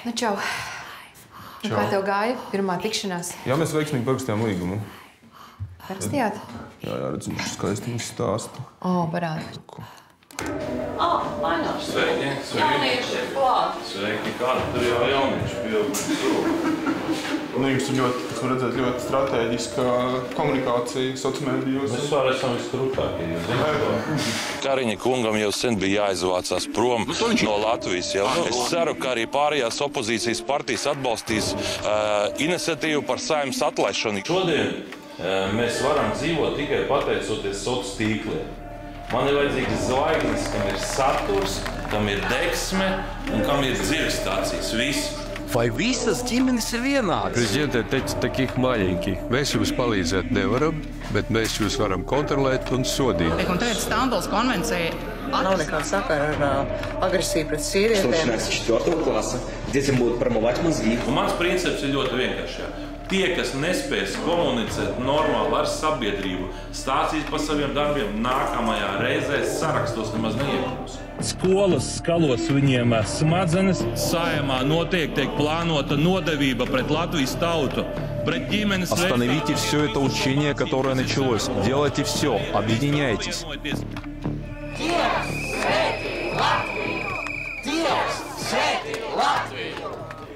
Nu, čau. Nu, kā tev gāja? Pirmā tikšanās? Jā, mēs veiksmīgi parakstījām līgumu. Parakstījāt? Jā, redzu, viņš skaisti mums stāsta. Parādi. Mainās. Sveiki. Jaunieši ir klāt. Sveiki. Kāda tur jau jaunieši pieauguši? Jums ir ļoti strateģiska komunikācija sociālmedijos. Mēs vispār esam viskrūtākie, jūs zināt. Kariņa kungam jau sen bija jāizvācās prom no Latvijas. Es ceru, ka arī pārējās opozīcijas partijas atbalstīs iniciatīvu par Saeimas atlaišanu. Šodien mēs varam dzīvot tikai pateicoties sociāliem tīkliem. Man ir vajadzīgas zvaigznes, kam ir saturs, kam ir deksme un kam ir dzirkstācijas. Viss. Vai visas ģimenes ir vienādas? Президент тeica, таких маленьких. Mēs jums palīdzēt nevaram, bet mēs jūs varam kontrolēt un sodīt. Un tagad Stambulas konvencija nav nekāda sakara ar agresiju pret sievietēm. Что начинается с 4 класса, детям будут промывать мозги. Mans princips ir ļoti vienkāršs. Tie, kas nespēs komunicēt normāli ar sabiedrību, stāstīs par saviem darbiem, nākamajā reizē sarakstos nemaz neiekļūs. Skolas skalos viņiem smadzenes. Saeimā notiek tiek plānota nodevība pret Latvijas tautu, pret ģimenes. Остановите все это учение, которое началось. Делайте все, объединяйтесь.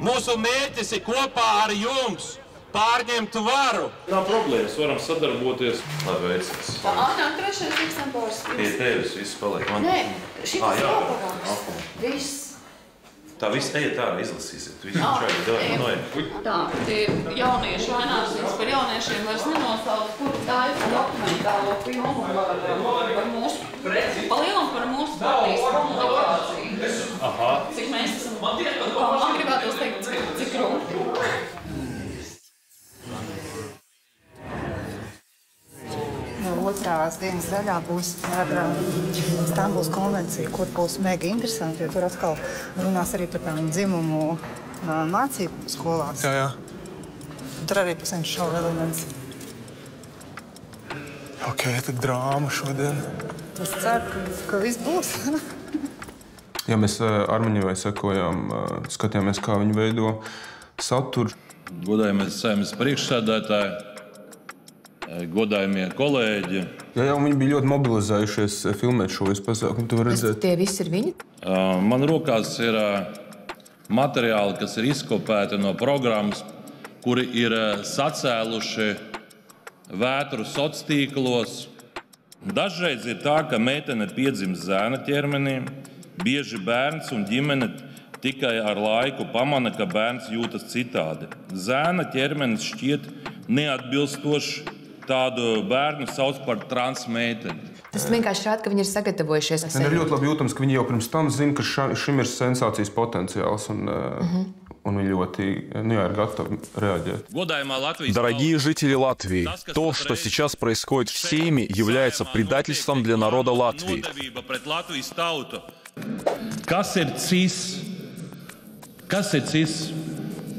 Mūsu mērķis ir kopā ar jums pārņemt varu. Nav problēmas, varam sadarboties. Labi, veicas. Nā, trešais eksemplārs. Pie tevis viss paliek. Nē, šitas kopagāks. Viss. Tā viss ejiet ārā, izlasīsiet. Visu čaļu, noiet. Tā, tie jaunieši vaināsies par jauniešiem vairs nenosauc, kur tā ir dokumentālo filmu par mūsu, palielam par mūsu partijas komunikāciju. Cik mēs esam, man gribētos teikt, cik rūpīgi. Otrās dienas daļā būs ar Stambulas konvenciju, kur būs mega interesanti, jo tur atkal runās arī par tām dzimumu mācību skolās. Jā. Tur arī būs viens šovu elements. Ok, tad drāma šodien. Es ceru, ka viss būs. Ja mēs Armaņevai sekojām, skatījāmies, kā viņi veido saturu. Godājamies Saeimas priekšsēdētāji, godājamie kolēģi. Jā, viņi bija ļoti mobilizējušies filmēt šo visu pasākumu. Tu vari redzēt. Tie visi ir viņi? Man rokās ir materiāli, kas ir izkopēti no programmas, kuri ir sacēluši vētru sociālos tīklos. Dažreiz ir tā, ka meitene piedzimst zēna ķermenī, bieži bērns un ģimene tikai ar laiku pamana, ka bērns jūtas citādi. Zēna ķermenis šķiet neatbilstošs. Tādu bērnu sauc par transmeiteni. Tas vienkārši rāda, ka viņi ir sagatavojušies. Man ir ļoti labi jūtams, ka viņi jau pirms tam zina, ka šim ir sensācijas potenciāls un viņi ļoti ir gatavi reaģēt. Дорогие жители Латвии, то, что сейчас происходит в Сейме, является предательством для народа Латвии. Kas ir CIS? Kas ir CIS?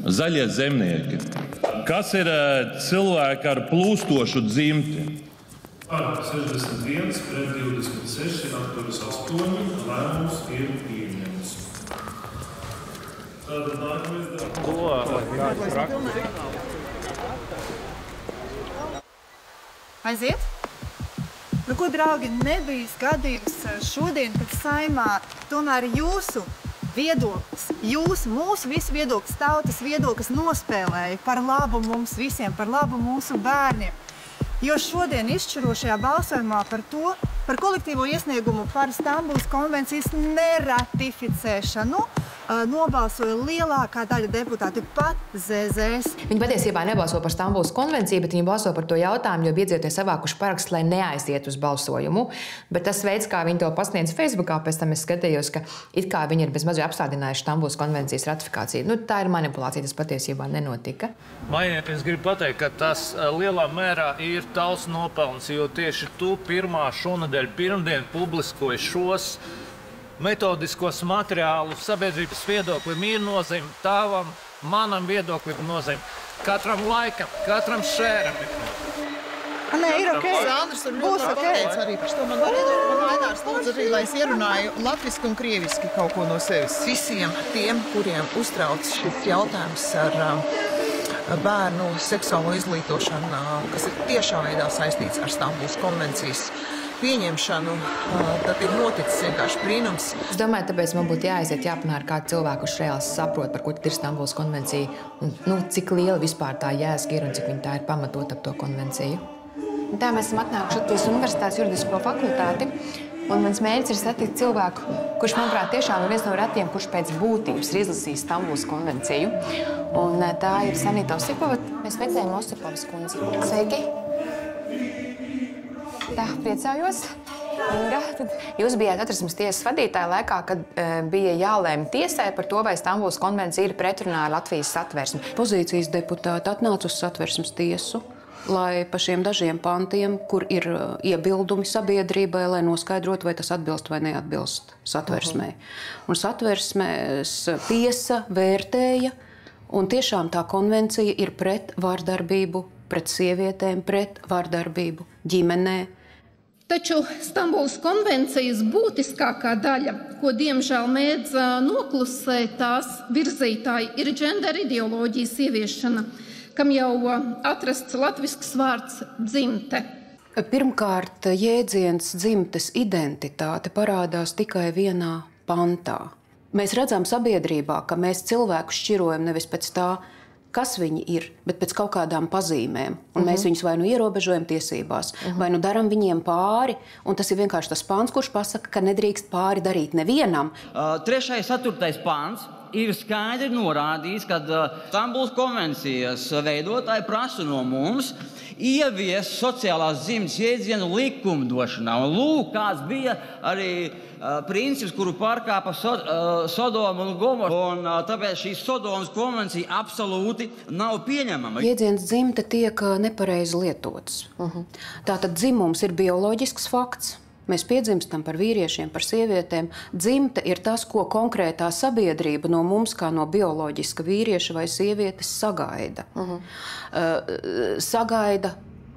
Zaļie zemnieki. Kas ir cilvēki ar plūstošu dzimti? Par 61 pret 26 atturas 8 lēmums ir pieņemts. Tātad nākamais Aiziet? Nu, ko, draugi, nebija gadījums šodien, kad Saeimā tomēr jūsu viedoklis, mūsu visu viedoklis, tautas viedoklis nospēlēja par labu mums visiem, par labu mūsu bērniem. Jo šodien izšķirošajā balsojumā par to, par kolektīvo iesniegumu par Stambulas konvencijas neratificēšanu, nobalsoja lielākā daļa deputāti, pat ZZS. Viņi patiesībā nebalso par Stambulas konvenciju, bet viņi balso par to jautājumu, jo iedzīvotāji savākuši parakstus, lai neaiziet uz balsojumu. Bet tas veids, kā viņi to pasniedz Facebookā, pēc tam es skatījos, ka it kā viņi ir bez mazu apstādinājuši Stambulas konvencijas ratifikāciju. Nu, tā ir manipulācija, tas patiesībā nenotika. Mainiet, es gribu pateikt, ka tas lielā mērā ir tavs nopelns, jo tieši tu pirmā šonadēļ pirmdien publiskoji šos metodiskos materiālus. Sabiedrības viedoklim ir nozīme, tavam, manam viedoklim nozīme. Katram laikam, katram šēram. Nē, ir ok. Sandrs ir ļoti pateicis arī par to. Man var iedot, man Ainārs lūdzu lūdzu arī, lai es ierunāju latviski un krieviski kaut ko no sevis. Visiem tiem, kuriem uztrauc šis jautājums ar bērnu seksuālo izglītošanu, kas ir tiešā veidā saistīts ar Stambulas konvencijas pieņemšanu, tad ir noticis vienkārši brīnums. Es domāju, tāpēc man būtu jāaiziet jāpanā ar kādu cilvēku, kurš reāli saprot, par ko tad ir Stambulas konvencija un cik liela vispār tā jēga ir un cik viņa tā ir pamatot ap to konvenciju. Tā mēs esam atnākuši Latvijas Universitātes juridisko fakultāti, un mans mērķis ir satikt cilvēku, kurš, manuprāt, tiešām ir viens no retiem, kurš pēc būtības ir izlasījis Stambulas konvenciju. Un tā ir Sanita Osipova. Mēs meklējam Osipovas kundzi. Sveiki! Tā, priecājos. Inga, jūs bijāt Satversmes tiesas vadītāja laikā, kad bija jālēma tiesai par to, vai Stambulas konvencija ir pretrunā ar Latvijas satversmi. Pozīcijas deputāti atnāca uz Satversmes tiesu, lai pa šiem dažiem pantiem, kur ir iebildumi sabiedrībai, lai noskaidrotu, vai tas atbilst vai neatbilst satversmē. Un Satversmes tiesa vērtēja, un tiešām tā konvencija ir pret vardarbību, pret sievietēm, pret vardarbību ģimenē. Taču Stambulas konvencijas būtiskākā daļa, ko diemžēl mēdz noklusēt tās virzītāji, ir gendera ideoloģijas ieviešana, kam jau atrasts latvisks vārds dzimte. Pirmkārt, jēdziens dzimtes identitāte parādās tikai vienā pantā. Mēs redzam sabiedrībā, ka mēs cilvēku šķirojam nevis pēc tā, kas viņi ir, bet pēc kaut kādām pazīmēm. Un mēs viņus vai nu ierobežojam tiesībās, vai nu daram viņiem pāri, un tas ir vienkārši tas pants, kurš pasaka, ka nedrīkst pāri darīt nevienam. 3. 4. pants ir skaidri norādījis, ka Stambulas konvencijas veidotāji prasa no mums ievies sociālās dzimtes jēdzienu likumdošanā. Un lūk, kāds bija arī princips, kuru pārkāpa Sodoma un Gomora. Un tāpēc šī Sodomas konvencija absolūti nav pieņemama. Jēdziens dzimte tiek nepareizi lietots. Tātad dzimums ir bioloģisks fakts. Mēs piedzimstam par vīriešiem, par sievietēm. Dzimte ir tas, ko konkrētā sabiedrība no mums, kā no bioloģiska vīrieša vai sievietes, sagaida.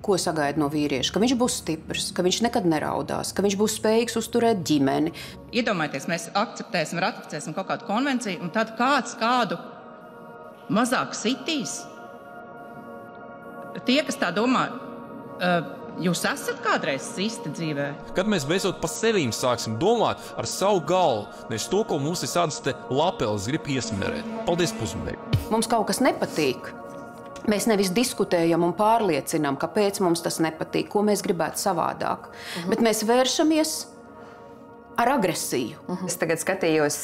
Ko sagaida no vīrieša? Ka viņš būs stiprs, ka viņš nekad neraudās, ka viņš būs spējīgs uzturēt ģimeni. Iedomājieties, mēs akceptēsim, ratificēsim kaut kādu konvenciju, un tad kāds kādu mazāk sitīs. Tie, kas tā domā, jūs esat kādreiz sisti dzīvē? Kad mēs beidzot par sevīm sāksim domāt ar savu galvu, nevis to, ko mums ir tādas te lapeles grib iesmērēt. Paldies pusmēģi. Mums kaut kas nepatīk. Mēs nevis diskutējam un pārliecinām, kāpēc mums tas nepatīk, ko mēs gribētu savādāk. Bet mēs vēršamies ar agresiju. Es tagad skatījos,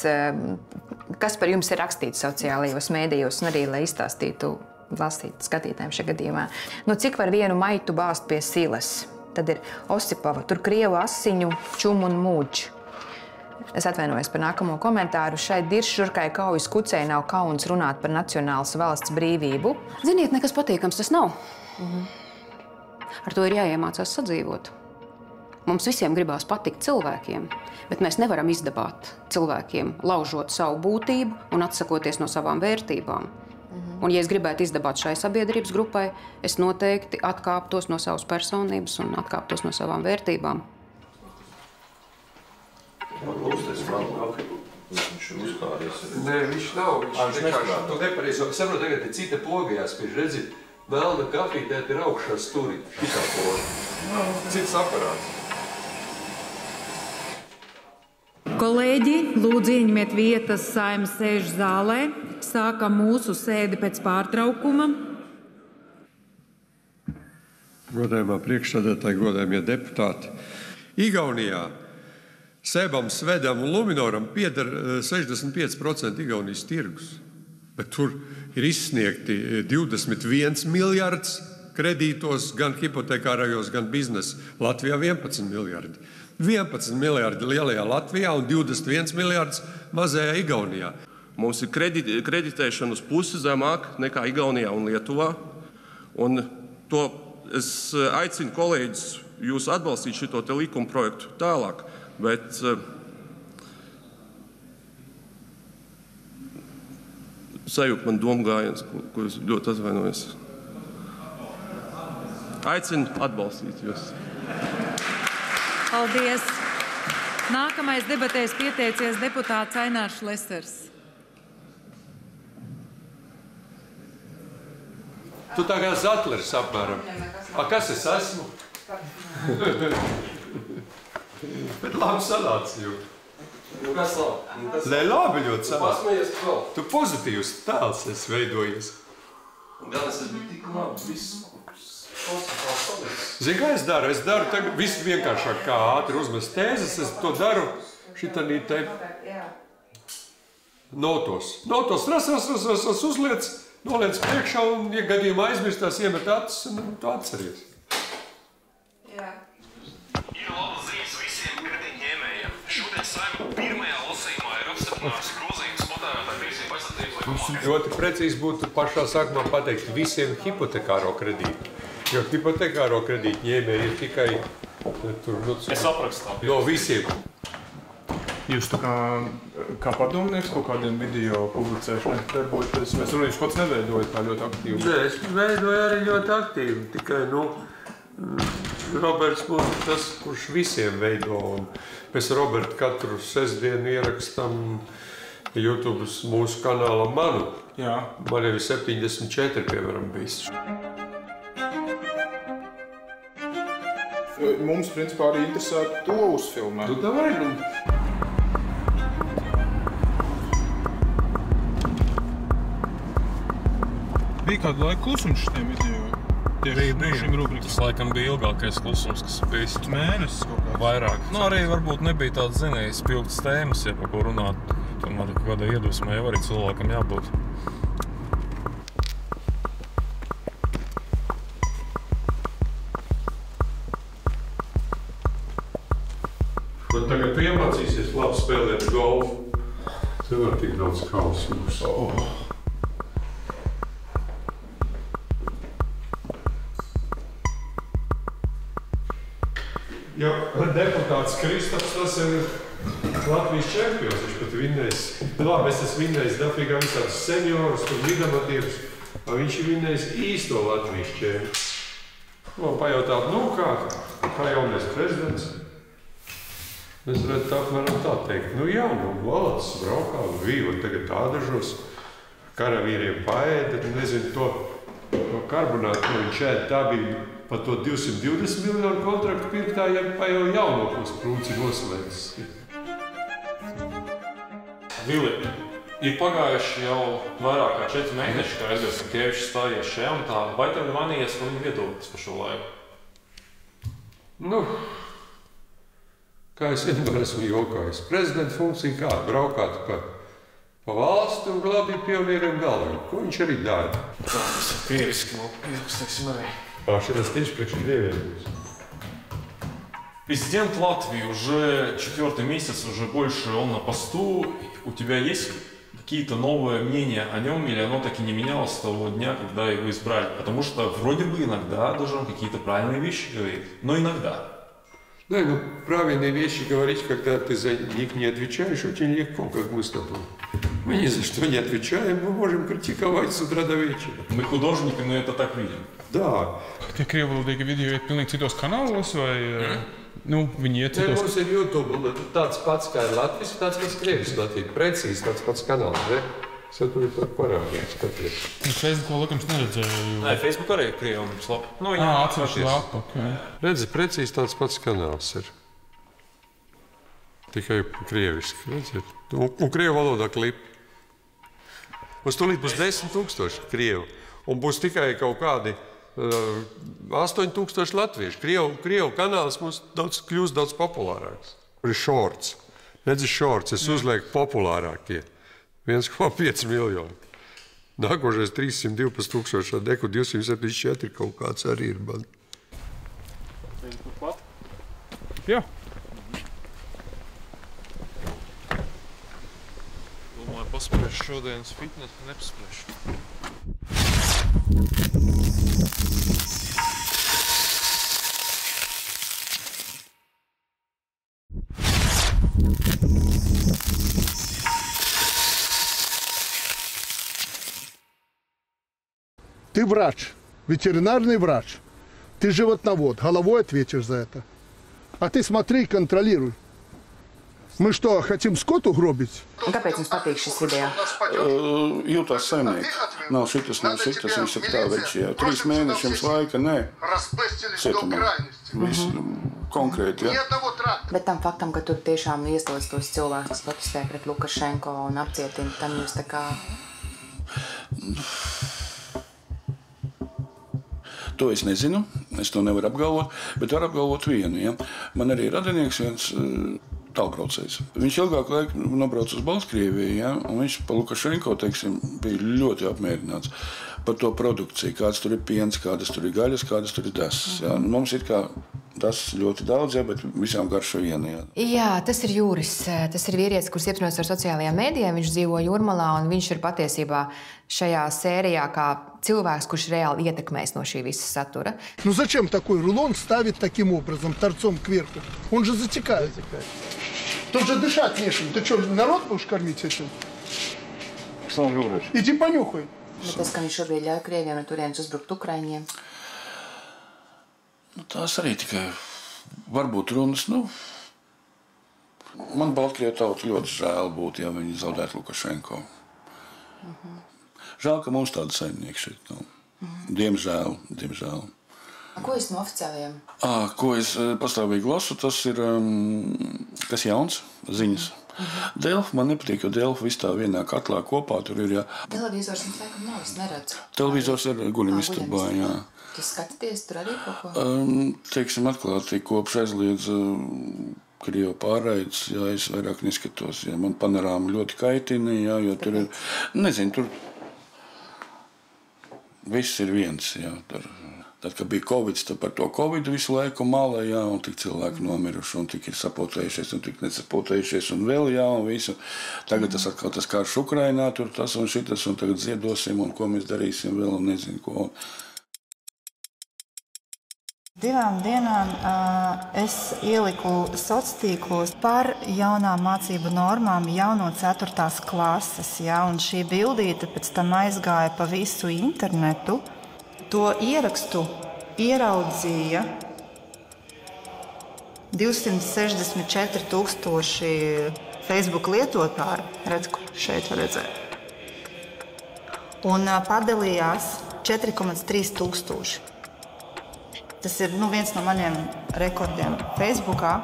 kas par jums ir rakstīts sociālajos mēdījos, un arī, lai izstāstītu skatītājiem šajā gadījumā. Cik var vienu maitu bāzt pie silas? Tad ir Osipova, tur krievu asiņu, čum un mūģ. Es atvainojos par nākamo komentāru. Šai diršžurkai kaujas kucei nav kauns runāt par nacionālas valsts brīvību. Ziniet, nekas patīkams tas nav. Ar to ir jāiemācās sadzīvot. Mums visiem gribās patikt cilvēkiem, bet mēs nevaram izdabāt cilvēkiem, laužot savu būtību un atsakoties no savām vērtībām. Un, ja es gribētu izdabāt šai sabiedrības grupai, es noteikti atkāptos no savas personības un atkāptos no savām vērtībām. Viņš ir uzkāries. Nē, viņš nav. Viņš vienkārši to nepareizi. Saprot, tagad ir cita poga jāspiež. Redzi, melna kafītēt ir augšā stūri. Šitā poga. Cits aparāts. Kolēģi, lūdzu ieņemiet vietas Saeimas sēžu zālē. Sākam mūsu sēdi pēc pārtraukuma. Godājumā priekšsēdētāji, godājumie deputāti. Igaunijā Sēbam, Svedam un Luminoram pieder 65% Igaunijas tirgus, bet tur ir izsniegti 21 miljards kredītos, gan hipotekārajos, gan biznesa. Latvijā 11 miljardi. 11 miljardi lielajā Latvijā un 21 miljards mazajā Igaunijā. Mums ir kreditēšana uz pusi zemāk nekā Igaunijā un Lietuvā. Un to es aicinu kolēģis jūs atbalstīt šito te likuma projektu tālāk. Bet sajūta man domu gājiens, ko es ļoti atvainojos. Aicinu atbalstīt jūs. Paldies. Nākamais debatēs pieteicies deputāts Ainārs Lesers. Tu tā kā Zatlers apmēram. Kas es esmu? Bet labi sanāca jūt. Kas labi? Nē, labi ļoti sanāca. Tu pozitīvs tēls esi veidojies. Gan es biju tik labi, viss. Zini, kā es daru? Es daru tagad visu vienkāršāk, kā ātri uzmest tēzes. Es to daru šitanī te notos. Notos ras, uzliec, noliec priekšā un, ja gadījumā aizmirstās, iemet acis un tu atceries. Jā. Ir labas ziņas visiem kredītņēmējiem. Šodien Saeima pirmajā lasījumā ir apstiprinājusi grozījumus patērētāju tiesību aizsardzības likumā. Ļoti precīzi būtu pašā sākumā pateikt visiem hipotekāro kredītu. Jo hipotekāro kredītu ņēmēji ir tikai tur, es aprakstu no visiem. Jūs tā kā padomnieks kaut kādiem video publicēšanai darbojaties? Mēs runājuši, pats neveidojat tā ļoti aktīvi. Nē, es veidoju arī ļoti aktīvi. Tikai, Roberts būtu tas, kurš visiem veido. Un mēs Robertu katru sestdienu ierakstam YouTube mūsu kanālam manu. Jā. Man jau ir 74, piemēram, bijis. Mums, principā, arī interesētu to uzfilmēt. Tu tā vari, Bija kādu laiku klusums šitiem video? Tas laikam bija ilgākais klusums, kas ir bijis. Mēnesis kaut kāds? Vairāk. Arī varbūt nebija tāds zinējis spilgtas tēmas, ja par ko runāt. Tomēr kādā iedvesmē jau arī cilvēkam jābūt. Un tagad tu iemācīsies labi spēlēt golfu. Tev var tik daudz kausus. Ja deputāts Kristaps, tas ir Latvijas čempions, viņš pat vinnējis. Labi, es esmu vinnējis dafīgā visādus seniorus, tur vidamatierus, viņš ir vinnējis īsto Latvijas čempionu. Man pajautāt, kā jaunais prezidents? Es redzu, tā varam tā teikt. Valats braukā, vīva tagad tādažos, karavīriem paēda, nezinu, to karbonātu, ko viņš ēd, tā bija par to 220 miljonu kontraktu pirktā, ja pa jau jaunokos prūci noslēdzis. Vili, ir pagājuši jau vairāk kā 4 mēneši, kā Edgars Rinkevičs stājies šajā amatā. Vai tev ir mainījies viņa viedoklis par šo laiku? Kā es vienmēr esmu jokājis. Prezidenta funkcija kā? Braukāt pa valsti un glābīt pionieriem galvu. Ko viņš arī dara? Tas ir krieviski, teiksim arī. Сейчас тысяч пришлевее будет. Президент Латвии уже 4-й месяц, уже больше он на посту. У тебя есть какие-то новые мнения о нем, или оно так и не менялось с того дня, когда его избрали? Потому что вроде бы иногда даже он какие-то правильные вещи говорит, но иногда. Да, правильные вещи говорить, когда ты за них не отвечаешь, очень легко, как мы с тобой. Мы ни за что не отвечаем, мы можем критиковать с утра до вечера. Мы художники, но это так видим. Да. Tie krievvalodīgi video ir pilnīgi citos kanālos, vai viņi iet citos? Mums ir YouTube tāds pats kā ir Latvijas, tāds pats Krievis Latvija. Precīzi tāds pats kanāls, ne? Es jau tur ir parādījis, skaties. Facebookā likums neredzēju. Nē, Facebook arī ir Krievums lapu. Atsevišķi lapu, ok. Redzi, precīzi tāds pats kanāls ir. Tikai krieviski, redziet. Un krievu valodā klipi. Mums tūlīt būs 10 000 krievu. Un būs tikai kaut kādi 8000 latviešu. Krievu kanāls mums kļūst daudz populārāks. Tur ir shorts. Redzi, shorts, es uzlieku populārākie. 1,5 miljoni. Nākošais 312 000, deku 274 kaut kāds arī ir. Jā. Domāju, paspēšu šodienas fitnesu, nepaspēšu. Ты врач, ветеринарный врач. Ты животновод, головой ответишь за это. А ты смотри и контролируй. Мы что, хотим скот угробить? Un kāpēc jums patīk šis video? Jūtās saimnieki. Nav šitas, viņš saka tā veči. 3 mēneši jums laika, nē. Cietumā. Viss konkrēti, jā. Bet tam faktam, ka tur tiešām ieslodz tos cilvēkus, kas protestē pret Lukašenko un apcietina, tam jūs tā kā... To es nezinu, es to nevaru apgalvot, bet varu apgalvot vienu. Ja? Man arī radinieks viens tālbraucējs. Viņš ilgāku laiku nobrauca uz Baltkrieviju, ja? Un viņš pa Lukašenko, teiksim, bija ļoti apmierināts par to produkciju, kāds tur ir piens, kādas tur ir gaļas, kādas tur ir dasas. Ja? Mums ir kā tas ļoti daudz, ja, bet visām garšo viena. Ja. Jā, tas ir Jūris. Tas ir vīrietis, kurš iepazinos ar sociālajām mēdījām. Viņš dzīvo Jūrmalā, un viņš ir patiesībā šajā sērijā kā cilvēks, kurš reāli ietekmēs no šī visa satura. Ну зачем такой рулон ставить таким образом, торцом кверху? Он же затекает. Тут же дышать нечем. Ты что, народ будешь кормить этим? Иди понюхай. Bet tas, ka viņš šobrīd ļauj Krieviem no turienes uzbrukt Ukraiņiem. Tās arī tikai varbūt runas. Man Baltkrievu tauta ļoti žēl būtu, ja viņi zaudētu Lukašenko. Žēl, ka mums tāda saimnieka šeit nav. Diemžēl. Ko es no oficiālajiem? Ko es pastāvīgi lasu, tas ir kas jauns, ziņas. Delfi man nepatīk, jo Delfi viss tā vienā katlā kopā tur ir. Jā. Televizors mums laikam nav, es neredzu. Televizors ir guļamistabā, jā. Jūs skatāties tur arī kaut ko? Teiksim atklāti, kopš aizliedz Krievu pārraides, jā, es vairāk neskatos. Jā. Man panorāma ļoti kaitina, jā, jo tur ir, nezinu, tur viss ir viens, jā. Tad, kad bija Covid, tad par to Covid visu laiku mala, jā, un tik cilvēki nomiruši, un tik ir sapotējušies, un tik nesapotējušies, un vēl, jā, un visu. Tagad tas atkal tas karš Ukrainā, tur tas un šitas, un tagad ziedosim, un ko mēs darīsim vēl, un nezinu, ko. 2 dienām es ieliku sociālos tīklos par jaunām mācību normām jauno 4. klases, jā, un šī bildīte pēc tam aizgāja pa visu internetu. To ierakstu ieraudzīja 264 000 Facebook lietotāji, redz, ko šeit redzēt. Un padalījās 4,3 tūkstoši. Tas ir viens no maniem rekordiem Facebookā.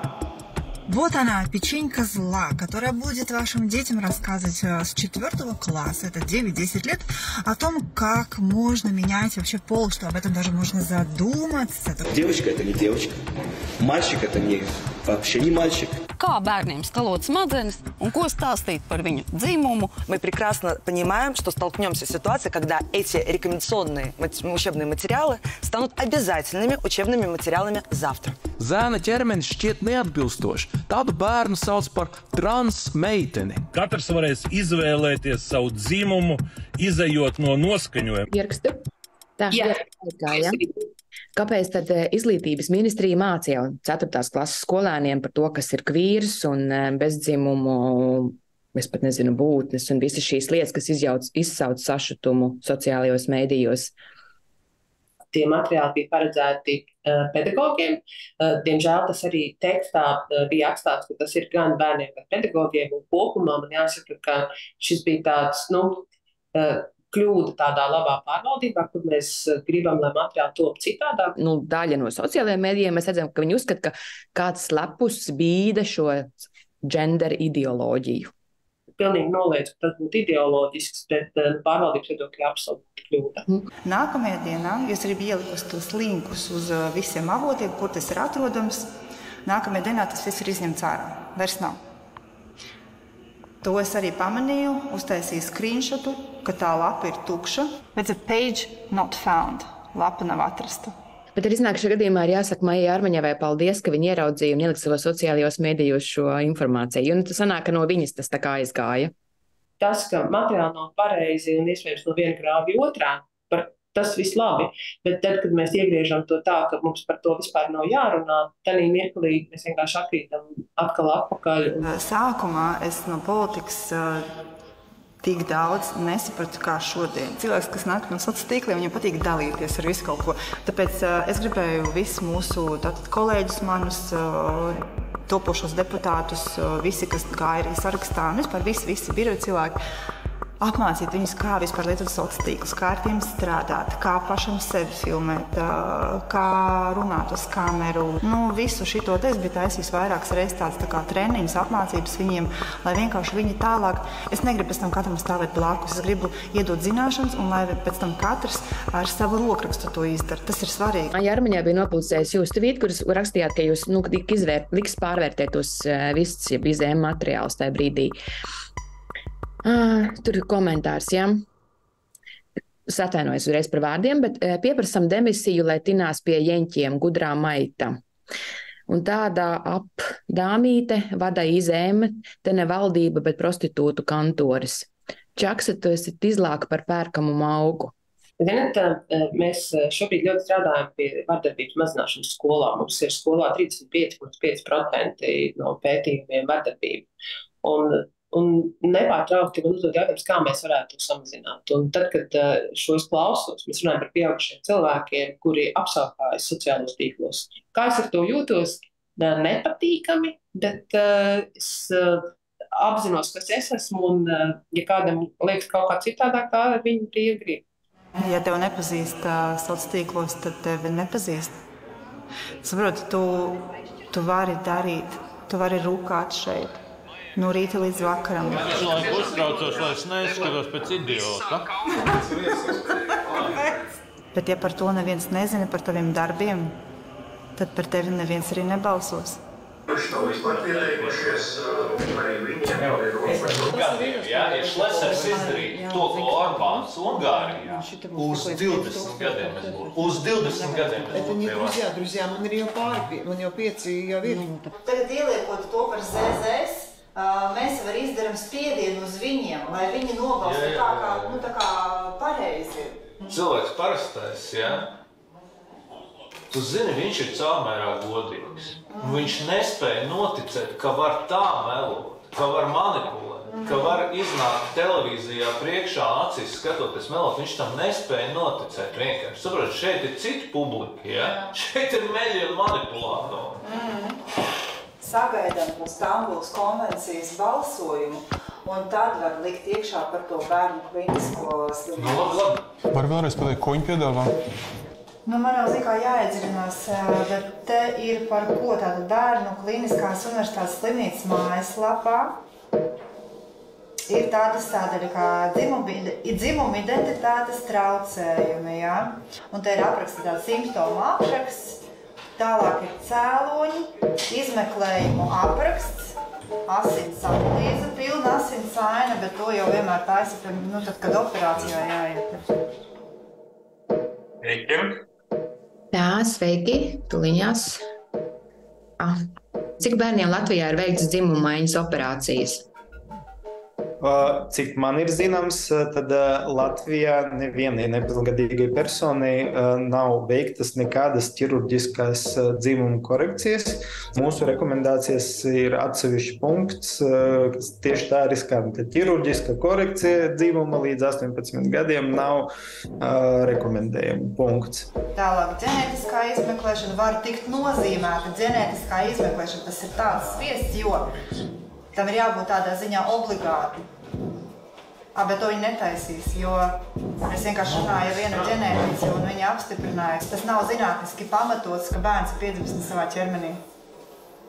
Вот она, печенька зла, которая будет вашим детям рассказывать с 4 класса, это 9-10 лет, о том, как можно менять вообще пол, что об этом даже можно задуматься. Девочка – это не девочка, мальчик – это вообще не мальчик. Kā bērniem skalot smadzenes un ko stāstīt par viņu dzimumu? Мы прекрасно понимаем, что столкнемся с ситуацией, когда эти рекомендационные учебные материалы станут обязательными учебными материалами завтра. Zēna ķermenis šķiet neatbilstoši. Tādu bērnu sauc par transmeiteni. Katrs varēs izvēlēties savu dzimumu, izejot no noskaņojuma. Ierakstu? Tā, jā. Kāpēc tad izglītības ministrija mācīja 4. klases skolēniem par to, kas ir kvīrs un bezdzimumu, es pat nezinu, būtnes un visas šīs lietas, kas izsauc sašutumu sociālajos mēdījos? Tie materiāli bija paredzēti pedagogiem. Diemžēl tas arī tekstā bija atstāts, ka tas ir gan bērniem, gan pedagogiem. Un kopumā man jāsaka, ka šis bija tāds, kļūda tādā labā pārvaldībā, kur mēs gribam, lai materiāli top citādāk. Daļa no sociālajiem mēdījiem mēs redzam, ka viņi uzskata, ka kāds slepus bīda šo gender ideoloģiju. Pilnīgi noliedzu, ka tas būtu ideoloģisks, bet pārvaldības viedokļa absolūti kļūda. Nākamajā dienā es arī biju ielikusi tos linkus uz visiem avotiem, kur tas ir atrodams. Nākamajā dienā tas viss ir izņemts ārā. Vairs nav. To es arī pamanīju, uztaisīju screenshotu, ka tā lapa ir tukša. It's a page not found. Lapa nav atrasta. Bet arī iznāk šajā gadījumā ir jāsaka Maijai Armaņevai paldies, ka viņi ieraudzīja un ielika savos sociālajos mēdījos šo informāciju. Un tas sanāk, ka no viņas tas tā kā aizgāja. Tas, ka materiāli nav pareizi un iespējams no viena grāvja otrā, tas viss labi. Bet tad, kad mēs iegriežam to tā, ka mums par to vispār nav jārunā, tad mirklī mēs vienkārši atkrītam atkal atpakaļ. Sākumā es no politikas tik daudz nesapratu kā šodien. Cilvēks, kas nāk no sociāliem tīkliem, viņiem patīk dalīties ar visu kaut ko. Tāpēc es gribēju visus mūsu kolēģus, manus topošos deputātus, visi, kas gāja arī sarakstā, un vispār visi biroja cilvēki, apmācīt viņus, kā vispār lietot sociālos tīklus, kā ar tiem strādāt, kā pašam sevi filmēt, kā runāt uz kameru. Visu šito es biju taisījis vairākas reizes tāds tā kā treniņus, apmācības viņiem, lai vienkārši viņi tālāk. Es negribu pēc tam katram stāvēt blakus, es gribu iedot zināšanas, un lai pēc tam katrs ar savu rokrakstu to izdara. Tas ir svarīgi. Aija Armaņā bija nopulcējis jūs tvītu, kuras rakstījāt, ka jūs liks pārvērtēt tos visus izējuma materiālus tajā brīdī. Tur ir komentārs, ja? Es atvainojos uzreiz par vārdiem, bet pieprasam demisiju, lai tinās pie jeņķiem, gudrā maita. Un tādā ap dāmīte vada izēme, te ne valdība, bet prostitūtu kantoris. Čaksa, tu esi izlāka par pērkamu augu. Zināt, mēs šobrīd ļoti strādājam pie vardarbības mazināšanas skolā. Mums ir skolā 35,5% no pētījumiem vardarbību. Un nepārtraukti man uzdod jautājums, kā mēs varētu to samazināt. Un tad, kad šos klausos, mēs runājam par pieaugušiem cilvēkiem, kuri apsaukājas sociālos tīklos. Kā es ar to jūtos? Nepatīkami, bet es apzinos, kas es esmu, un ja kādam liekas kaut kā citādāk, tā viņi brīvi grib. Ja tev nepazīst sociālos tīklos, tad tevi nepazīst. Saproti, tu vari darīt, tu vari rūkāt šeit. No rīta līdz vakaram. Es laiku uztraucos, lai es neizskatos pēc idiota. Bet ja par to neviens nezina, par taviem darbiem, tad par tevi neviens arī nebalsos. Ja Šlesers izdarīja to, ko Orbāns Ungārijā uz 20 gadiem es būtu. Uz 20 gadiem es būtu. Друзья, man ir jau pāri, man jau 5 jau ir. Tagad ieliekot to par ZZS, mēs var izdarām spiedienu uz viņiem, lai viņi nobalsta tā kā pareizi. Cilvēks parastais, ja? Tu zini, viņš ir caurmērā godīgs. Viņš nespēja noticēt, ka var tā melot, ka var manipulēt, ka var iznākt televīzijā priekšā acīs skatoties melot. Viņš tam nespēja noticēt vienkārši. Saprot, šeit ir cita publika, ja? Šeit ir meļi un manipulātori. Sagaidām uz Stambulas konvencijas balsojumu, un tad var likt iekšā par to bērnu klinisko slimību. Labi. Var vēlreiz pateikt, ko viņi piedāvā? Man jau zina, kā jāiedziļinās, bet te ir par ko tāda bērnu kliniskās universitātes slimnīcas mājaslapā. Ir tāda sadaļa kā dzimuma identitātes traucējumi, ja? Un te ir aprakstīts simptomu apraksts. Tālāk ir cēloņi, izmeklējumu apraksts, asins analīze, pilna asins aina, bet to jau vienmēr taisa, tad, kad operācijā jāiet. Sveiki! Jā, sveiki, tuliņās. Cik bērniem Latvijā ir veikts dzimumaiņas operācijas? Cik man ir zināms, tad Latvijā nevienai nepilngadīgai personai nav veiktas nekādas ķirurģiskas dzimuma korekcijas. Mūsu rekomendācijas ir atsevišķi punkts, kas tieši tā ir izskata, ka ķirurģiska korekcija dzimuma līdz 18 gadiem nav rekomendējama punkts. Tālāk, ģenētiskā izmeklēšana var tikt nozīmēta. Ģenētiskā izmeklēšana tas ir tāds sviests, jo tam ir jābūt tādā ziņā obligāti. Bet to viņi netaisīs, jo es vienkārši runāju ar vienu ģenētici, un viņi apstiprināja. Tas nav zinātniski pamatots, ka bērns ir piedzimis savā ķermenī.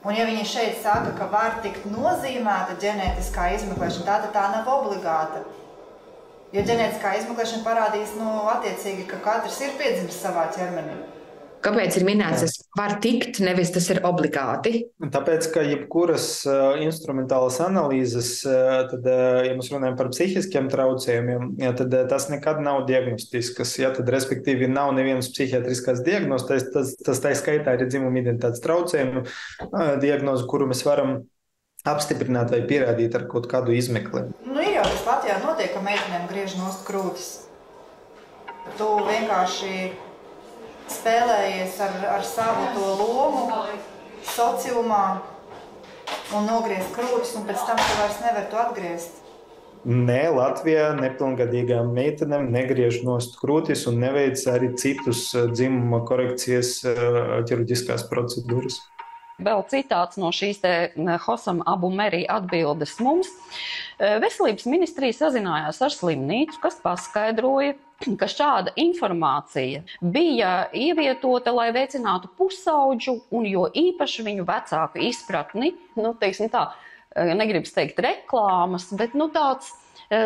Un ja viņi šeit saka, ka var tikt nozīmēta ģenētiskā izmeklēšana, tāda tā nav obligāta. Jo ģenētiskā izmeklēšana parādīs, attiecīgi, ka katrs ir piedzimis savā ķermenī. Kāpēc ir minēts, tas var tikt, nevis tas ir obligāti? Tāpēc, ka jebkuras instrumentālas analīzes, tad, ja mēs runājam par psihiskiem traucējumiem, tad tas nekad nav diagnostiskas. Tad, respektīvi, nav nevienas psihiatriskās diagnozes, tas tā skaitā ir dzimuma identitātes traucējumu diagnoze, kuru mēs varam apstiprināt vai pierādīt ar kaut kādu izmeklējumu. Ir jau tas Latvijā notiek, ka meitenēm griež nost krūtis. Tu vienkārši spēlējies ar savu to lomu sociumā un nogriezt krūtis, un pēc tam tu vairs nevar to atgriezt. Nē, Latvijā nepilngadīgām meitenēm negriež nost krūtis un neveic arī citus dzimuma korekcijas ķirurģiskās procedūras. Vēl citāts no šīs te Hosam Abu Meri atbildes mums. Veselības ministrija sazinājās ar slimnīcu, kas paskaidroja, ka šāda informācija bija ievietota, lai veicinātu pusauģu un jo īpaši viņu vecāku izpratni, teiksim tā, negribas teikt reklāmas, bet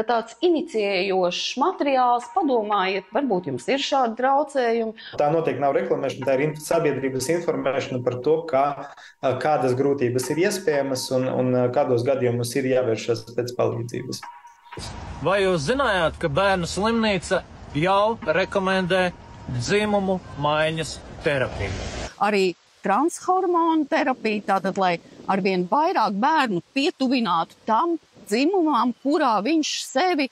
tāds inicijējošs materiāls, padomājiet, varbūt jums ir šādi traucējumi. Tā noteikti nav reklamēšana, tā ir sabiedrības informēšana par to, kādas grūtības ir iespējamas un kādos gadījumos ir jāvēršas pēc palīdzības. Vai jūs zinājāt, ka bērnu slimnīca jau rekomendē dzimumu maiņas terapiju? Arī transhormonu terapiju, tātad, lai arvien vairāk bērnu pietuvinātu tam dzimumam, kurā viņš sevi,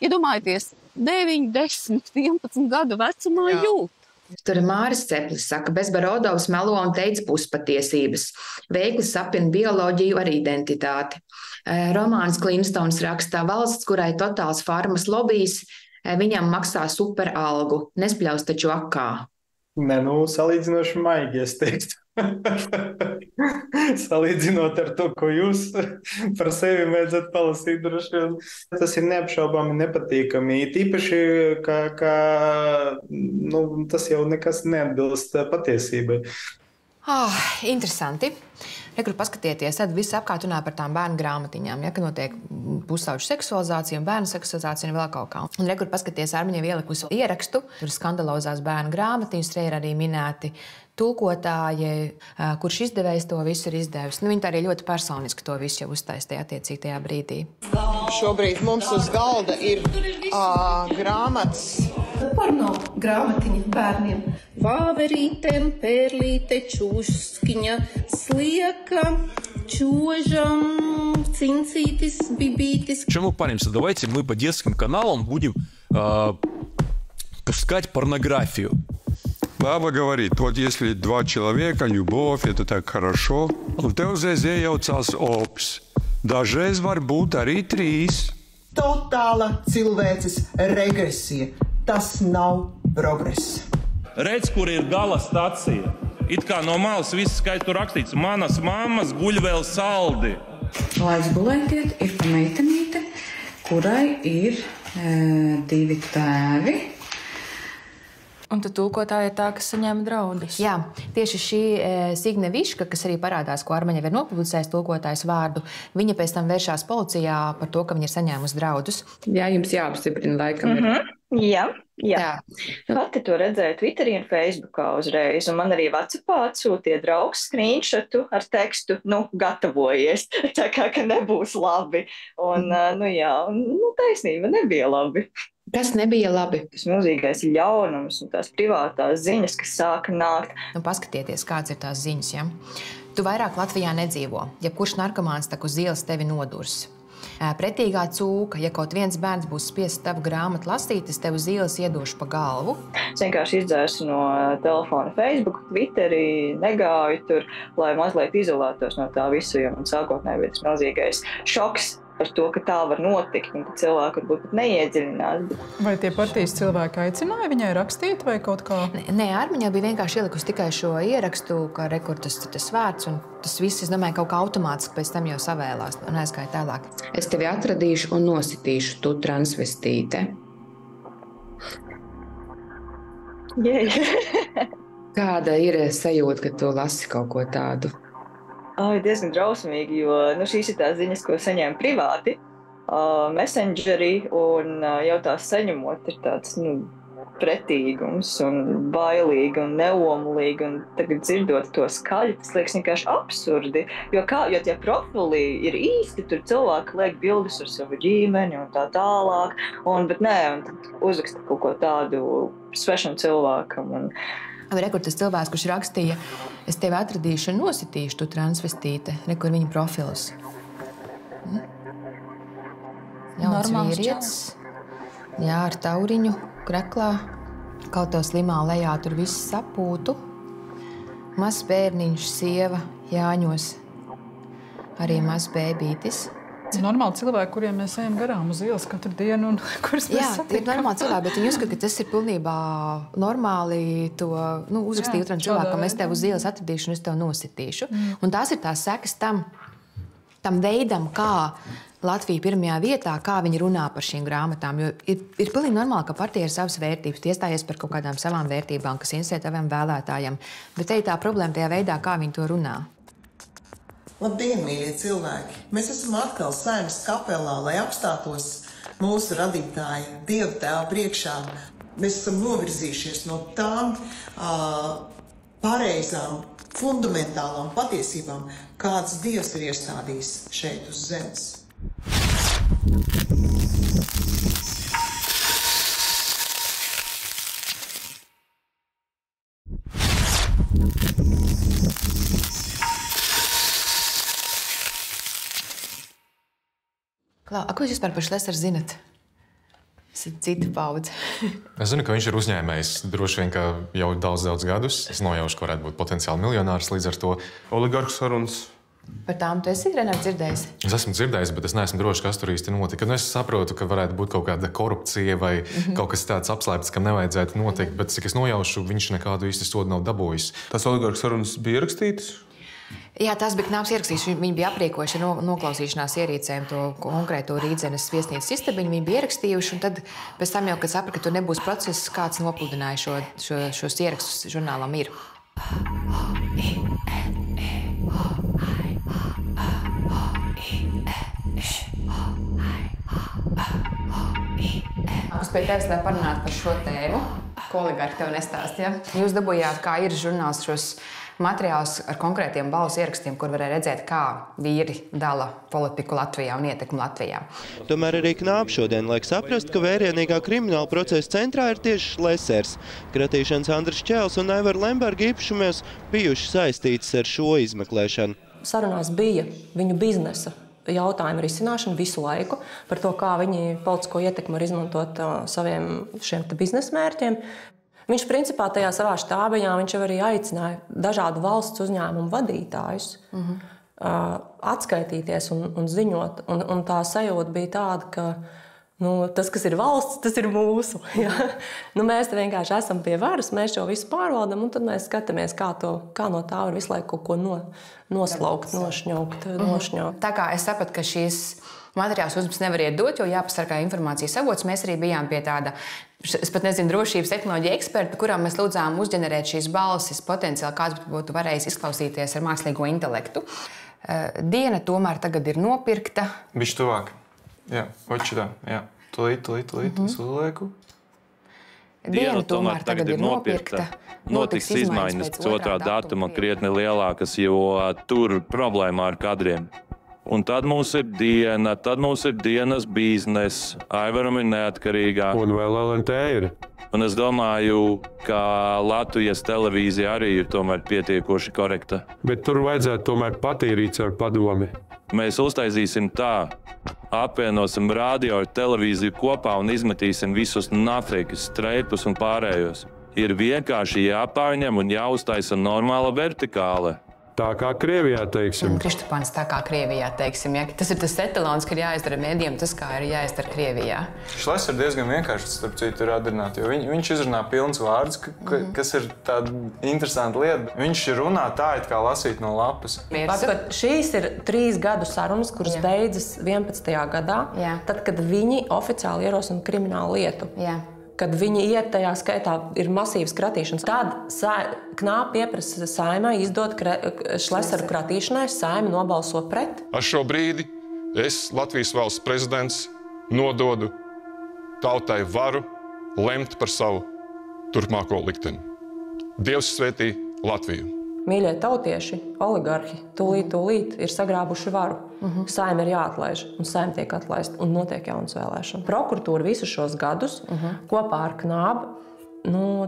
iedomājieties, 9, 10, 11 gadu vecumā jūt. Tur Māris Ceplis saka, Bezbarodovs melo un teica puspatiesības. Veikli sapina bioloģiju ar identitāti. Romāns Klimstons rakstā valsts, kurai totāls farmas lobijs, viņam maksā super algu. Nespļaus taču akā. Nē, salīdzinoši maigi, es teiktu. Salīdzinot ar to, ko jūs par sevi mēdzat palasīt droši vien. Tas ir neapšaubāmi nepatīkami. Tīpaši, ka tas jau nekas neatbilst patiesībai. Interesanti. Rekur paskatieties, tad viss apkārt runā par tām bērnu grāmatiņām, ka notiek pusauģu seksualizācija un bērnu seksualizācija un vēl kaut kā. Un rekur paskaties, Armiņa ielikusi ierakstu, tur skandalozās bērnu grāmatiņas, ir arī minēti tulkotāji, kurš izdevējs to visu ir izdevis. Viņi tā arī ļoti personiski to visu jau uztaistīja attiecītajā brīdī. Šobrīd mums uz galda ir grāmatas. Porno grāmatiņa bērniem. Vāverītēm, pērlīte, čūskiņa, slieka, чужа, цинцитис, бибитис. Чем мы паримся? Давайте мы по детским каналам будем пускать порнографию. Baba говорит, вот если два человека, любовь, это так хорошо, un te uzreiz iejaucās ops. Dažreiz var būt arī 3. Totāla cilvēces regresija. Tas nav progress. Redz, kur ir gala stacija. It kā no malas viss skaits tur rakstīts. Manas mammas guļ vēl saldi. Laiks gulētiet ir pa meitenīte, kurai ir 2 tēvi. Un tad tulkotāja ir tā, kas saņēma draudus. Jā, tieši šī Signe Viška, kas arī parādās, ko Armaņa ir nopublicējis tulkotājs vārdu, viņa pēc tam vēršās policijā par to, ka viņa ir saņēmusi draudus. Jā, jums jāapstiprina laikam. Jā. Pati to redzēju Twitterī un Facebookā uzreiz, un man arī WhatsAppā atsūtīja draugs screenshotu ar tekstu, gatavojies, tā kā, ka nebūs labi. Un, taisnība nebija labi. Kas nebija labi? Tas milzīgais ļaunums un tās privātās ziņas, kas sāka nākt. Paskatieties, kāds ir tās ziņas, ja? Tu vairāk Latvijā nedzīvo. Jebkurš narkomāns tak uz ielas tevi nodurs. Pretīgā cūka, ja kaut viens bērns būs spiests tavu grāmatu lasīt, es tev uz ielas iedošu pa galvu. Es vienkārši izdzēsu no telefona Facebook, Twitterī, negāju tur, lai mazliet izolētos no tā visu, jo man sākotnēji bija tas milzīgais šoks par to, ka tā var notikt, un ka cilvēki varbūt pat neiedziļinās. Vai tie partijas cilvēki aicināja viņai rakstīt vai kaut kā? Nē, Armiņa bija vienkārši ielikusi tikai šo ierakstu, ka rekur tas vārds, un tas viss, es domāju, kaut kā automātiski pēc tam jau savēlās un aizgāja tālāk. Es tevi atradīšu un nositīšu, tu transvestīte. Kāda ir sajūta, kad tu lasi kaut ko tādu? Diezgan drausmīgi, jo šīs ir tās ziņas, ko saņēma privāti, messengerī, un jau tās saņemot ir tāds pretīgums un bailīgi un neomulīgi, un tagad dzirdot to skaļi, tas liekas vienkārši absurdi, jo tie profili ir īsti, tur cilvēki liek bildes ar savu ģimeni un tā tālāk, bet tad uzraksta kaut ko tādu svešam cilvēkam. Rekur tas cilvēks, kurš rakstīja, es tevi atradīšu un nositīšu, tu transvestīte. Rekur viņa profils. Jauns vīrietis. Jā, ar tauriņu, kreklā. Kaut to slimā lejā tur viss sapūtu. Mazs bērniņš, sieva, Jāņos. Arī mazs bēbītis. Normāli cilvēki, kuriem mēs ejam garām uz ielas katru dienu un kurus mēs satiekam. Jā, ir normāli cilvēki, bet viņi uzskata, ka tas ir pilnībā normāli to uzrakstīt otram cilvēkam, es tev uz ielas atradīšu un es tev nositīšu. Un tās ir tās sekas tam veidam, kā Latvija pirmajā vietā, kā viņi runā par šīm grāmatām. Jo ir pilnīgi normāli, ka partija ir savas vērtības, iestājies par kaut kādām savām vērtībām, kas interesē taviem vēlētājiem. Bet te ir tā problēma tajā veidā, kā viņi to runā. Labdien, mīļie cilvēki! Mēs esam atkal Saeimas kapelā, lai apstātos mūsu radītāja Dieva tēva priekšā. Mēs esam novirzījušies no tām pareizām, fundamentālām patiesībām, kādas Dievs ir iestādījis šeit uz zemes. Klau, ko jūs vispār par Šlesaru zinat? Esat cita paudze. Es zinu, ka viņš ir uzņēmējs droši vien, ka jau daudz gadus. Es nojaušu, ka varētu būt potenciāli miljonārs līdz ar to. Oligarhu sarunas. Par tām tu esi, Renāts, dzirdējis? Es esmu dzirdējis, bet es neesmu drošs, kas tur īsti notika. Es saprotu, ka varētu būt kaut kāda korupcija vai kaut kas tāds apslēpts, kam nevajadzētu notikt, bet cik es nojaušu, viņš nekādu īsti sodu nav dabūjis. Tās oligarhu sarunas bija ierakstītas? Jā, tās bija Knāps ierakstījis. Viņi bija aprīkojuši ar noklausīšanās ierīcēm to konkrēto Rīdzenes viesnīcas istabiņu. Viņi bija ierakstījuši, un tad pēc tam jau, kad saprata, ka tur nebūs process, kāds nopludināja šos ierakstus žurnālam ir. Mums pie tevis, lai parunātu par šo tēmu, ko oligarhi tev nestāstīja. Jūs dabūjāt, kā ir žurnāls, šos materiālus ar konkrētiem balsu ierakstiem, kur varēja redzēt, kā vīri dala politiku Latvijā un ietekmi Latvijā. Tomēr arī Knāps šodien liek saprast, ka vērienīgā krimināla procesa centrā ir tieši Šlesers. Kratīšanas Andris Čēls un Aivara Lemberga īpašumies bijuši saistītas ar šo izmeklēšanu. Sarunās bija viņu biznesa jautājumu risināšanu visu laiku par to, kā viņi politisko ietekmi var izmantot saviem šiem biznesa mērķiem. Viņš principā tajā savā štābiņā viņš jau arī aicināja dažādu valsts uzņēmumu vadītājus atskaitīties un ziņot. Un tā sajūta bija tāda, ka tas, kas ir valsts, tas ir mūsu. Ja? Mēs te vienkārši esam pie varas, mēs šo visu pārvaldam, un tad mēs skatāmies, kā no tā var visu laiku kaut ko noslaukt, nošņaukt. Tā kā es sapratu, ka šīs materiāls mums nevar iedot, jo jāpasargā informācijas avots. Mēs arī bijām pie tāda, es pat nezinu, drošības tehnoloģija eksperta, kurām mēs lūdzām uzģenerēt šīs balsis potenciāli, kāds būtu varējis izklausīties ar mākslīgo intelektu. Diena tomēr tagad ir nopirkta. Bišķi tuvāk. Jā, oči tā. Jā. Tulīt, uzlieku. Diena tomēr tagad ir nopirkta. Notiks izmaiņas pēc 2. datuma krietni lielākas, jo tur problēma ar kadriem. Un tad mums ir diena, tad mums ir dienas biznesa, Aivaram ir neatkarīgā. Un vēl LNT ir. Un es domāju, ka Latvijas televīzija arī ir tomēr pietiekoši korekta. Bet tur vajadzētu tomēr patīrīt ar padomi. Mēs uztaisīsim tā, apvienosim radio ar televīziju kopā un izmetīsim visus nafrikas, streipus un pārējos. Ir vienkārši jāpārņem un jāuztaisa normāla vertikāle. Tā kā Krievijā, teiksim. Kristapāns, tā kā Krievijā, teiksim. Ja? Tas ir tas etalons, ka ir jāizdara mēdījiem, tas kā ir jāizdara Krievijā. Šlesers ir diezgan vienkārši, starp citu, ir atdarināt, jo viņš izrunā pilns vārdus, kas ir tāda interesanta lieta. Viņš runā tā, it kā lasīt no lapas. Šīs ir 3 gadu sarunas, kuras beidzas 11. gadā, tad, kad viņi oficiāli ierosina kriminālu lietu. Kad viņi iet tajā skaitā, ir masīvas kratīšanas. Tad Knāpa pieprasa Saeimai izdot Šlesaru kratīšanai, Saeima nobalso pret. Ar šo brīdi es, Latvijas valsts prezidents, nododu tautai varu lemt par savu turpmāko likteni. Dievs svētī Latviju! Mīļie tautieši, oligarhi, tūlīt ir sagrābuši varu. Saeima ir jāatlaiž, un Saeima tiek atlaista, un notiek jaunas vēlēšanas. Prokuratūra visus šos gadus kopā ar Knābu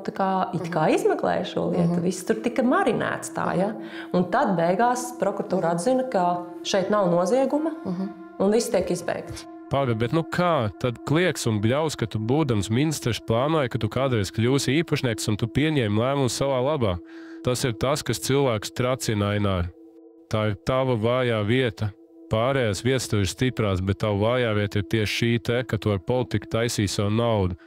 it kā izmeklēja šo lietu. Viss tur tika marinēts tā, ja? Un tad beigās prokuratūra atzina, ka šeit nav nozieguma, un viss tiek izbeigts. Pagad, bet kā? Tad klieks un bļaus, ka tu būdams ministrs plānoji, ka tu kādreiz kļūsi īpašnieks un tu pieņēmi lēmumu savā labā. Tas ir tas, kas cilvēks tracina, Ainār. Tā ir tava vājā vieta. pārējās vietas tev ir stiprās, bet tavu vājā vieta ir tieši šī te, ka tu ar politiku taisīji savu naudu.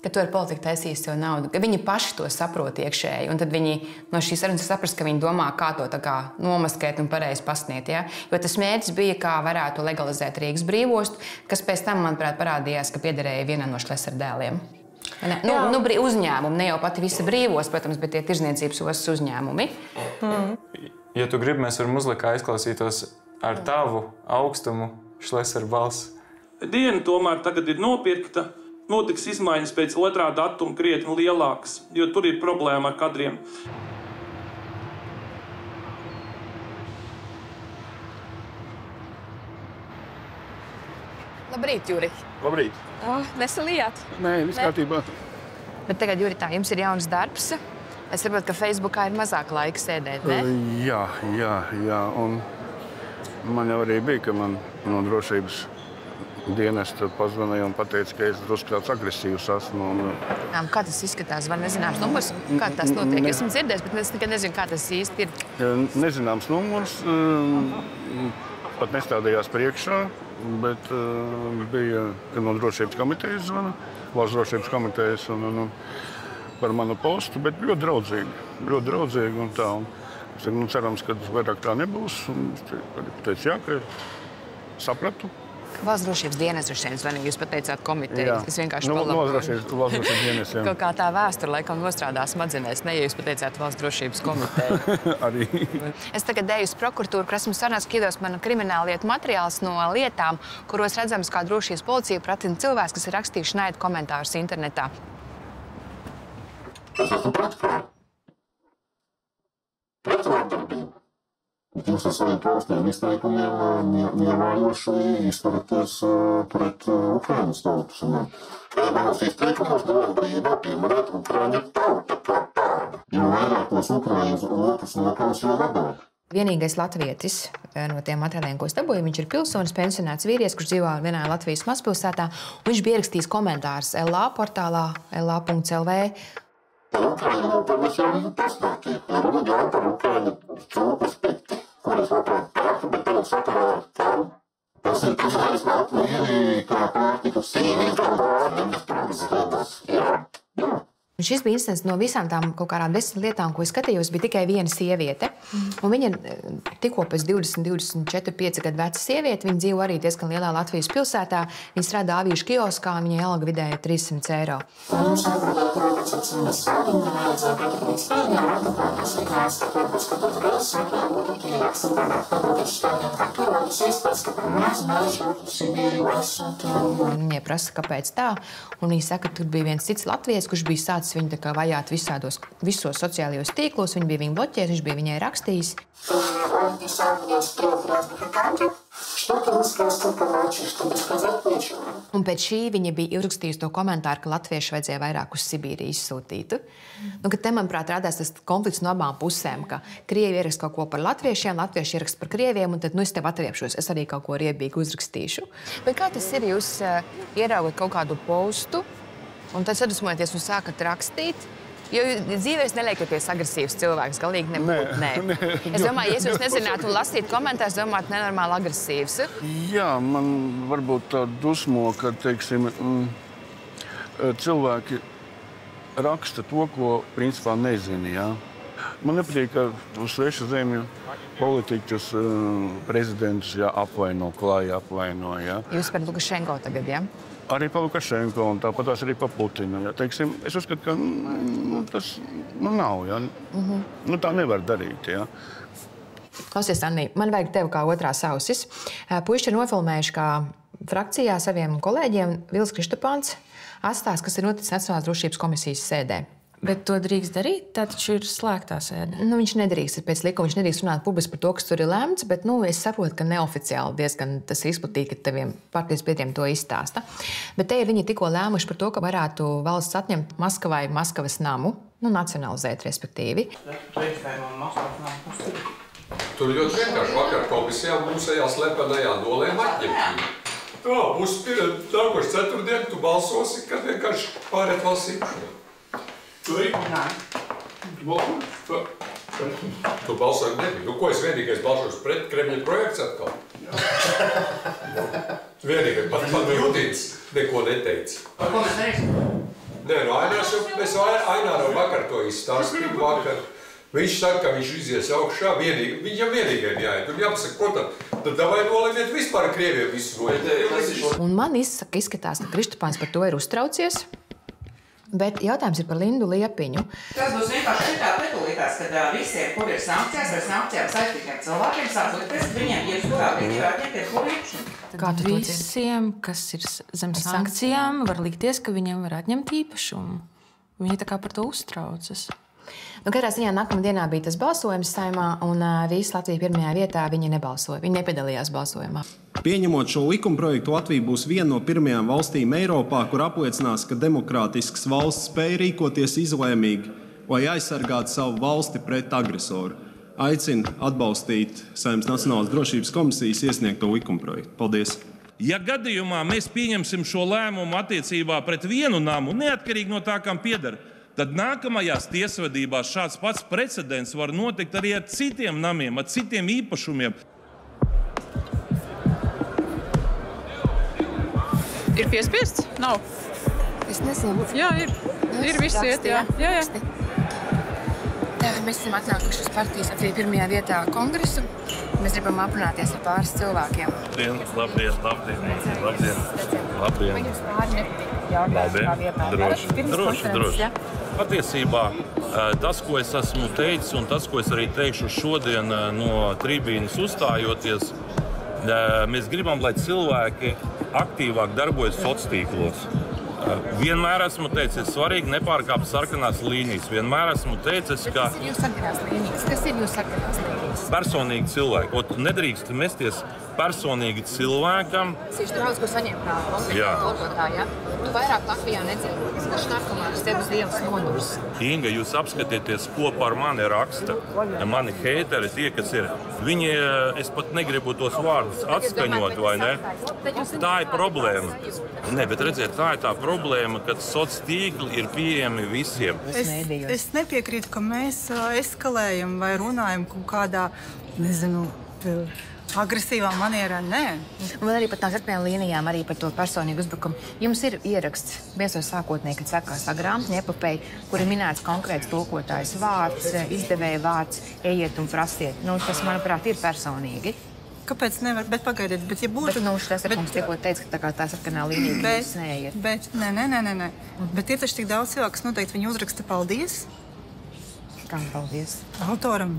Ka tu ar politiku taisīji savu naudu, ka viņi paši to saprot iekšēji. Un tad viņi no šīs sarunas saprast, ka viņi domā, kā to tā kā nomaskēt un pareizi pasniegt. Ja? Jo tas mērķis bija, kā varētu legalizēt Rīgas brīvostu, kas pēc tam, manuprāt, parādījās, ka piederēja vienam no Šlesera dēliem. Uzņēmumi, ne jau pati visa brīvos, protams, bet tie tirzniecības ostas uzņēmumi. Ja tu gribi, mēs varam uzlikt aizklausītos ar tavu augstumu Šlesera balsi. Diena tomēr tagad ir nopirkta. Notiks izmaiņas pēc 2. datuma krietni lielākas, jo tur ir problēma ar kadriem. Labrīt, Juri. Labrīt. Nesalījāt? Nē, viss kārtībā. Bet tagad, Juri, tā, jums ir jauns darbs. Es saprotu, ka Facebookā ir mazāk laika sēdēt, ne? Jā. Un man jau arī bija, ka man no drošības dienesta pazvanīja un pateica, ka es drusku tāds agresīvs esmu. Kā tas izskatās? Vai nezināms numurs? Kā tas notiek? Esmu dzirdējis, bet es nekad nezinu, kā tas īsti ir. Nezināms numurs, pat nestādījās priekšā, bet bija no drošības komitejas zvana, valsts drošības komitejas un par manu postu, bet ļoti draudzīgi un tā. Un cerams, ka vairāk tā nebūs. Es teicu, jā, ka sapratu. Valsts drošības dienas zvanīja, jūs pateicāt komiteju. Es vienkārši Valsts drošības dienas, jā. Kaut kā tā vēsture laikam nostrādā smadzenēs, ne, ja jūs pateicāt valsts drošības komiteju. Arī. Es tagad eju uz prokuratūru, kur esmu sarunāts, ka iedos man krimināllietu materiāls no lietām, kuros redzams, kā drošības policija pratina cilvēks, kas ir rakstījuši naidu komentārus internetā. Es esmu pretvārdarbību. Jūs ar saviem paustiem izteikumiem ievēroši izturaties pret Ukrainas tautu. Manos izteikumos nevairāk pieminēt Ukraiņu tauta kā tāda. Jo vairāk tos Ukrainas lopas nokaus, jo labāk. Vienīgais latvietis no tiem materiāliem, ko es dabūju, viņš ir pilsonis, pensionēts vīrietis, kurš dzīvo vienā Latvijas mazpilsētā. Viņš bija ierakstījis komentārus LA portālā, la.lv. Par Ukraiņu nav pavisam pastāstīt. Runa jau par Ukraiņu cūku spekti, kuras labāk pērku, bet tagad sakarā ar karu. Tas ir pirmais Latvijai kā pārtikas sīvīgā bārņas. Jā. Un šis bija instants no visām tām kaut kādām 10 lietām, ko es skatījos, bija tikai viena sieviete. Un viņa tikko pēc 20, 24, 5 gadu veca sieviete, viņa dzīvo arī diezgan lielā Latvijas pilsētā. Viņa strādā avīšu kioskā, viņai alga vidēji 300 eiro. Mums atbildēt rokas atceras saviņu, vajadzēja patikot spēļiem, atbildēties likās, ka varbūt skatot reizes, atbildēt pieļāks, varbūt spēļiem, kā turotas iespējas, ka par maz mēžu Sibīriju esot. Viņai prasa, kāpēc tā, un viņa saka, ka tur bija viens cits latviejs, kurš bija sācis viņu tā kā vajāt visos sociālajos tīklos, viņa bija viņu bloķējis, viņš bija viņai rakstījis. Un pēc šī viņa bija ierakstījis to komentāru, ka latviešu vajadzēja vairāk uz Sibīriju izsūtītu. Un, te, manuprāt, rādās tas konflikts no abām pusēm, ka Krievi ieraksta kaut ko par latviešiem, latvieši ieraksta par krieviem, un tad, es tev atriepšos, es arī kaut ko riebīgi uzrakstīšu. Bet kā tas ir, jūs ieraugat kaut kādu postu, un tad sadusmojaties un sākat rakstīt? Jo dzīvēs neliekaties agresīvs cilvēks, galīgi nebūtu, nē. Es domāju, ja jūs nezinātu un lasīt komentārus, domātu nenormāli agresīvs. Jā, man varbūt tā dusmo, ka, teiksim, cilvēki raksta to, ko principā nezina, jā. Man nepatīk, ka uz svešu zemju politiķus, prezidentus, jā, apvaino, klāja apvaino, jā. Jūs par Lukašenko tagad, jā? Arī par Lukašenko un tāpat arī par Putinu. Ja. Teiksim, es uzskatu, ka tas nav. Ja. Tā nevar darīt. Ja. Klausies, Annī, man vajag tevi kā otrās ausis. Puiši ir nofilmējuši, kā frakcijā saviem kolēģiem Vils Kristapāns atstās, kas ir noticis Nacionālās drošības komisijas sēdē. Bet to drīkst darīt? Tā taču ir slēgtā sēde. Viņš nedrīkst pēc likuma, viņš nedrīkst runāt publiski par to, kas tur ir lemts, bet es saprotu, ka neoficiāli diezgan tas ir izplatīti, ka taviem partijas biedriem to izstāsta. Bet te ir viņi tikko lēmuši par to, ka varētu valsts atņemt Maskavai Maskavas namu, nacionalizēt, respektīvi. Tur ļoti vienkārši vakar komisijā mūsējā slepenajā nolēma atņemt. Būs nākošais ceturtdien, tu balsosi, kad vienkārši pārēt valsts īpašumu. Tu balsoji nebija. Nu, ko es vienīgais balsošu pret Kremļa projekts atkal? Vienīgais, pat Judits neko neteica. Nē, no mēs Aināram vakar to izstāstīju vakar. Viņš saka, ka viņš izies augšā, viņam vienīgajam jāiet. Tur jāpasaka, ko tad davai nolēmiet vispār Krieviju visu noļūt. Un man izskatās, ka Kristapāns par to ir uztraucies. Bet jautājums ir par Lindu Liepiņu. Tas būs vienkārši šitā pretulītās, kad visiem, kur ir sankcijās vai sankcijām saistītiem cilvēkiem, sāk likties, ka viņiem iespējami varētu ņemties kur īpašumu. Kā visiem, kas ir zem sankcijām, var likties, ka viņiem varētu ņemt īpašumu. Viņi tā kā par to uztraucas. Nu, katrā ziņā nākamā dienā bija tas balsojums Saeimā, un visi Latvija pirmajā vietā viņi nebalsoja. Viņi nepiedalījās balsojumā. Pieņemot šo likumprojektu, Latvija būs viena no pirmajām valstīm Eiropā, kur apliecinās, ka demokrātisks valsts spēj rīkoties izlēmīgi, lai aizsargātu savu valsti pret agresoru. Aicinu atbalstīt Saeimas Nacionālās drošības komisijas iesniegto likumprojektu. Paldies! Ja gadījumā mēs pieņemsim šo lēmumu attiecībā pret vienu namu, neatkarīgi no tā, kam pieder, tad nākamajās tiesvedībās šāds pats precedents var notikt arī ar citiem namiem, ar citiem īpašumiem. Ir piespiests? Nav. Es nezinu. Jā, ir. Ir viss iet, jā. Tā, mēs esam atnākuši uz partijas Latvija pirmajā vietā kongresu. Mēs gribam aprunāties ar pāris cilvēkiem. Labdien. Viņus pāri nepatīk jautājums. Droši. Patiesībā tas, ko es esmu teicis, un tas, ko es arī teikšu šodien no tribīnes uzstājoties, mēs gribam, lai cilvēki aktīvāk darbojas sociālos tīklos. Vienmēr esmu teicis, svarīgi nepārkāpt sarkanās līnijas. Vienmēr esmu teicis, ka... Kas ir jūs sarkanās līnijas? Kas ir jūs sarkanās līnijas? Personīgi cilvēki. Nedrīkst mesties personīgi cilvēkam. Es ir daudz, ko saņem kalpotāji. Tu vairāk Latvijā nedzīvo. Kurš narkomāns tev uz ielas nodurs? Inga, jūs apskatieties, ko par mani raksta. Mani heiteri, tie, kas ir. Viņi, es pat negribu tos vārdus atskaņot, vai ne? Tā ir problēma. Ne, bet redziet, tā ir tā problēma, kad sociālie tīkli ir pieejami visiem. Es nepiekrītu, ka mēs eskalējam vai runājam kaut kādā, nezinu, agresīvā manierā, nē. Un arī par tām sarkanām līnijām, arī par to personīgu uzbrukumu. Jums ir ieraksts viens no sākotnēji, kad sākās tā grāmatņa epopeja, kur ir minēts konkrēts tulkotājs vārds, izdevēja vārds, ejiet un prasiet. Nu, tas, manuprāt, ir personīgi. Kāpēc nevar? Bet pagaidiet, bet ja būtu... Bet, nu, šis mums tikko teica, ka tā sarkanā līnija jūs neiet. Nē. Bet ir taču tik daudz cilvēku, kas noteikti viņu uzraksta paldies. Kam paldies? Autoram.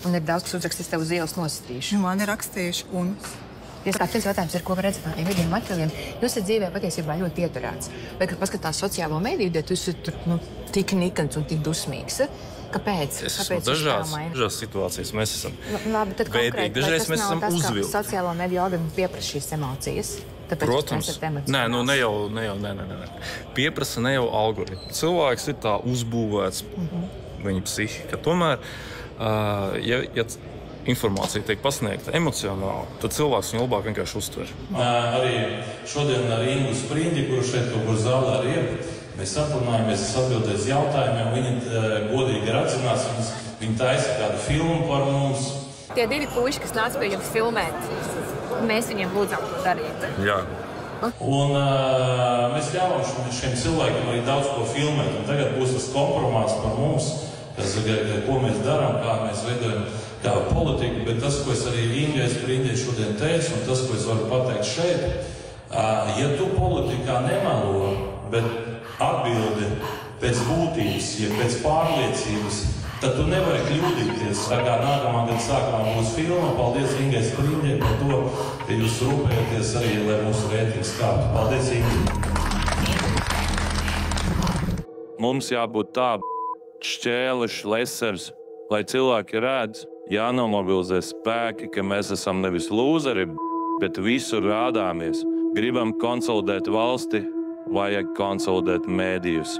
Un ir daudz, kas uzrakstīs tev uz ielas nosacījuši. Man ir rakstījuši, un... Viens jautājums ir, ko var redzēt no tiem vidiem materiāliem. Jūs esat dzīvē patiesībā ļoti ieturēts. Vai, kad paskatās sociālo mediju, tu esi tik nikants un tik dusmīgs. Kāpēc? Es esmu dažās situācijas. Mēs esam labi, tad veidīgi. Dažreiz mēs esam uzvilti. Sociālo mediju algoritmi pieprasa šīs emocijas. Protams. Nē. Pieprasa ne jau algoritmi. Cilvēks ir tā uzbūvēts, viņa psihika. Tomēr, ja informācija tiek pasniegta emocionāli, tad cilvēks viņu labāk vienkārši uztver. Arī šodien ar Ingu Spriņģi, kuru šeit kaut kur zālē arī ir, mēs aprunājamies, es atbildēju uz jautājumiem, viņi godīgi ir atzinās, viņi taisa kādu filmu par mums. Tie divi puiši, kas nāca pie jums filmēt, mēs viņiem lūdzām to darīt. Jā. Un mēs ļāvām šiem cilvēkiem arī daudz ko filmēt, un tagad būs tas kompromāts par mums, ko mēs darām, kā mēs veidojam kā politiku, bet tas, ko es arī Ingai Spriņģei šodien teicu, un tas, ko es varu pateikt šeit, ja tu politikā nemelo, bet atbildi pēc būtības, ja pēc pārliecības, tad tu nevari kļūdīties. Tā kā nākamā gada sākumā būs filma, paldies Ingai Spriņģei par to, ka jūs rūpējaties arī, lai mūsu rētings kāptu. Paldies, Ingai! Mums jābūt tā šķēlišs, lesers, lai cilvēki redz, jānomobilizē spēki, ka mēs esam nevis lūzeri, bet visur rādāmies. Gribam konsolidēt valsti, vajag konsolidēt mēdījus.